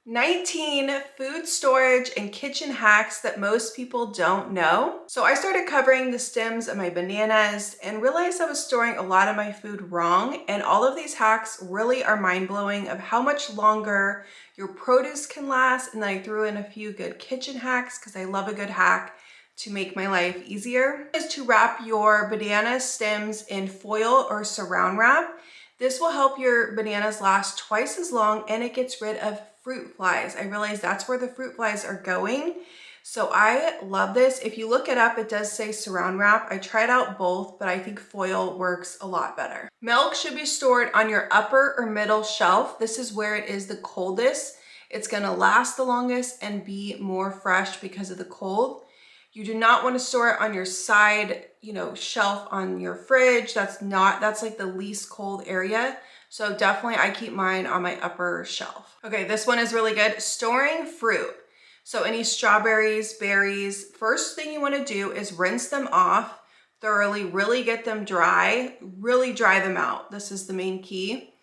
19 food storage and kitchen hacks that most people don't know. So I started covering the stems of my bananas and realized I was storing a lot of my food wrong. And all of these hacks really are mind-blowing of how much longer your produce can last. And then I threw in a few good kitchen hacks because I love a good hack to make my life easier. Is to wrap your banana stems in foil or saran wrap. This will help your bananas last twice as long and it gets rid of fruit flies. I realize that's where the fruit flies are going. So I love this. If you look it up, it does say saran wrap. I tried out both, but I think foil works a lot better. Milk should be stored on your upper or middle shelf. This is where it is the coldest. It's gonna last the longest and be more fresh because of the cold. You do not want to store it on your side, shelf on your fridge. That's like the least cold area. So definitely I keep mine on my upper shelf. Okay, this one is really good. Storing fruit. So any strawberries, berries, first thing you want to do is rinse them off thoroughly, really get them dry, really dry them out. This is the main key.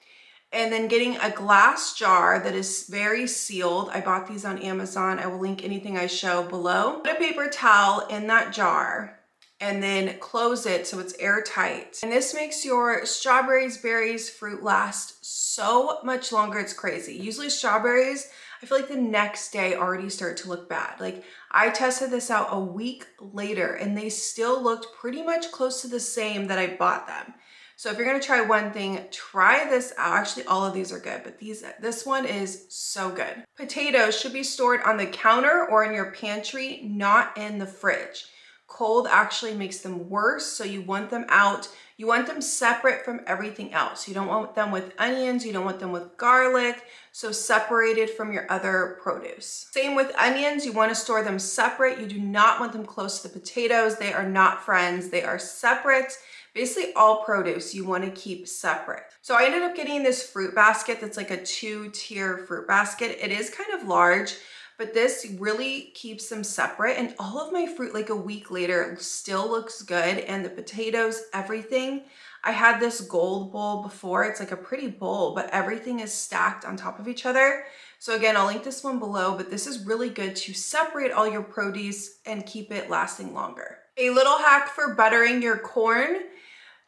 And then getting a glass jar that is very sealed. I bought these on Amazon. I will link anything I show below. Put a paper towel in that jar and then close it so it's airtight. And this makes your strawberries, berries, fruit last so much longer. It's crazy. Usually strawberries, I feel like the next day already start to look bad. Like I tested this out a week later and they still looked pretty much close to the same that I bought them. So if you're gonna try one thing, try this out. Actually, all of these are good, but this one is so good. Potatoes should be stored on the counter or in your pantry, not in the fridge. Cold actually makes them worse, so you want them out. You want them separate from everything else. You don't want them with onions, you don't want them with garlic, so separated from your other produce. Same with onions, you wanna store them separate. You do not want them close to the potatoes. They are not friends, they are separate. Basically all produce you want to keep separate. So I ended up getting this fruit basket that's like a 2-tier fruit basket. It is kind of large, but this really keeps them separate. And all of my fruit, like a week later, still looks good. And the potatoes, everything. I had this gold bowl before. It's like a pretty bowl, but everything is stacked on top of each other. So again, I'll link this one below, but this is really good to separate all your produce and keep it lasting longer. A little hack for buttering your corn.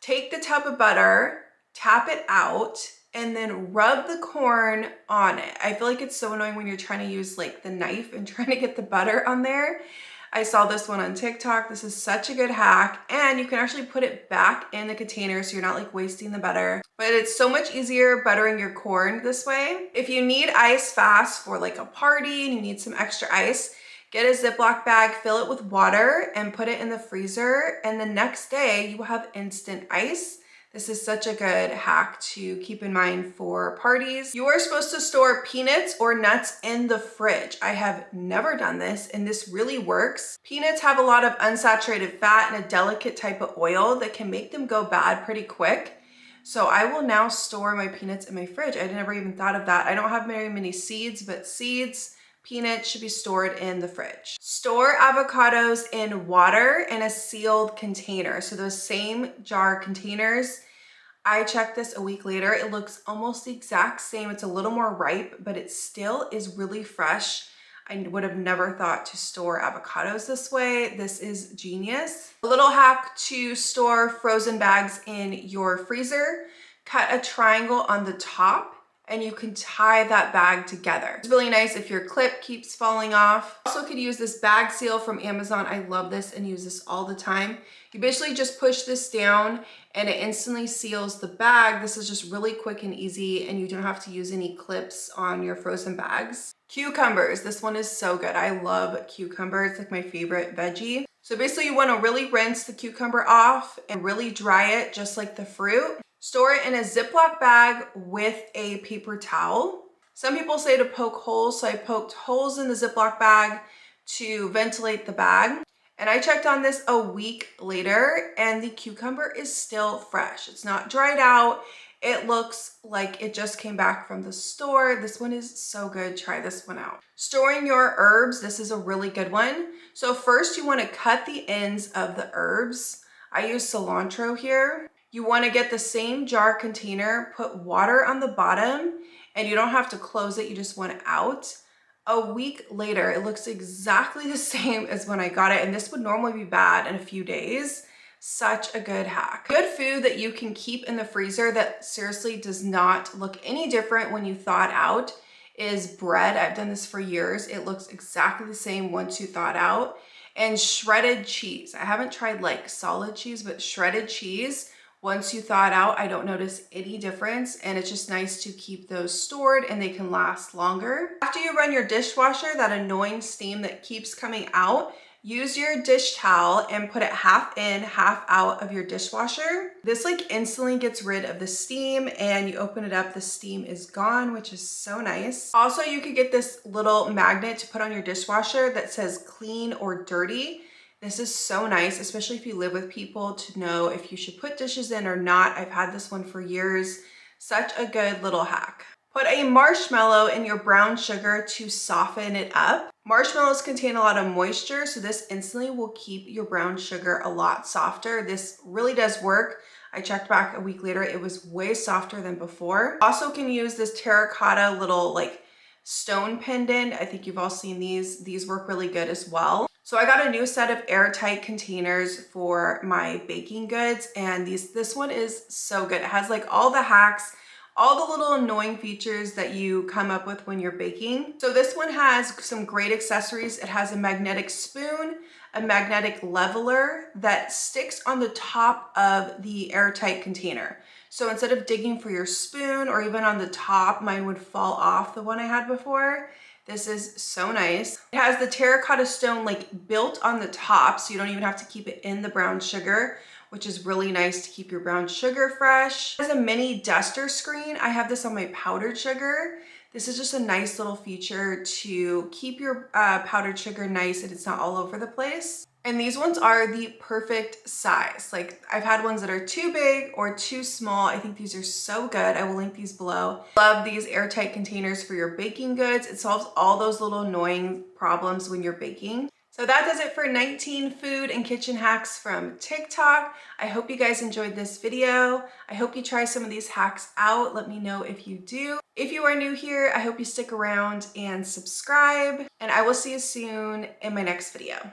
Take the tub of butter, tap it out, and then rub the corn on it. I feel like it's so annoying when you're trying to use like the knife and trying to get the butter on there. I saw this one on TikTok. This is such a good hack, and you can actually put it back in the container so you're not like wasting the butter. But it's so much easier buttering your corn this way. If you need ice fast for like a party and you need some extra ice, get a Ziploc bag, fill it with water, and put it in the freezer. And the next day you will have instant ice. This is such a good hack to keep in mind for parties. You are supposed to store peanuts or nuts in the fridge. I have never done this, and this really works. Peanuts have a lot of unsaturated fat and a delicate type of oil that can make them go bad pretty quick. So I will now store my peanuts in my fridge. I never even thought of that. I don't have very many seeds, but peanuts should be stored in the fridge. Store avocados in water in a sealed container. So those same jar containers, I checked this a week later. It looks almost the exact same. It's a little more ripe, but it still is really fresh. I would have never thought to store avocados this way. This is genius. A little hack to store frozen bags in your freezer. Cut a triangle on the top and you can tie that bag together. It's really nice if your clip keeps falling off. Also could use this bag seal from Amazon. I love this and use this all the time. You basically just push this down and it instantly seals the bag. This is just really quick and easy and you don't have to use any clips on your frozen bags. Cucumbers, this one is so good. I love cucumbers, it's like my favorite veggie. So basically you wanna really rinse the cucumber off and really dry it just like the fruit. Store it in a Ziploc bag with a paper towel. Some people say to poke holes, so I poked holes in the Ziploc bag to ventilate the bag. And I checked on this a week later and the cucumber is still fresh. It's not dried out. It looks like it just came back from the store. This one is so good. Try this one out. Storing your herbs. This is a really good one. So first you want to cut the ends of the herbs. I use cilantro here. You want to get the same jar container, put water on the bottom, and you don't have to close it. You just want it out. A week later, it looks exactly the same as when I got it, and this would normally be bad in a few days. Such a good hack. Good food that you can keep in the freezer that seriously does not look any different when you thaw it out is bread. I've done this for years. It looks exactly the same once you thaw it out. And shredded cheese. I haven't tried like solid cheese, but shredded cheese, once you thaw it out, I don't notice any difference, and it's just nice to keep those stored and they can last longer. After you run your dishwasher, that annoying steam that keeps coming out, use your dish towel and put it half in, half out of your dishwasher. This like instantly gets rid of the steam, and you open it up, the steam is gone, which is so nice. Also, you could get this little magnet to put on your dishwasher that says clean or dirty. This is so nice, especially if you live with people, to know if you should put dishes in or not. I've had this one for years. Such a good little hack. Put a marshmallow in your brown sugar to soften it up. Marshmallows contain a lot of moisture, so this instantly will keep your brown sugar a lot softer. This really does work. I checked back a week later, it was way softer than before. Also can use this terracotta little like stone pendant. I think you've all seen these. These work really good as well. So I got a new set of airtight containers for my baking goods, and this one is so good. It has like all the hacks, all the little annoying features that you come up with when you're baking. So this one has some great accessories. It has a magnetic spoon, a magnetic leveler that sticks on the top of the airtight container. So instead of digging for your spoon or even on the top, mine would fall off, the one I had before. This is so nice. It has the terracotta stone like built on the top, so you don't even have to keep it in the brown sugar, which is really nice to keep your brown sugar fresh. It has a mini duster screen. I have this on my powdered sugar. This is just a nice little feature to keep your powdered sugar nice and it's not all over the place. And these ones are the perfect size. Like I've had ones that are too big or too small. I think these are so good. I will link these below. Love these airtight containers for your baking goods. It solves all those little annoying problems when you're baking. So that does it for 19 food and kitchen hacks from TikTok. I hope you guys enjoyed this video. I hope you try some of these hacks out. Let me know if you do. If you are new here, I hope you stick around and subscribe, and I will see you soon in my next video.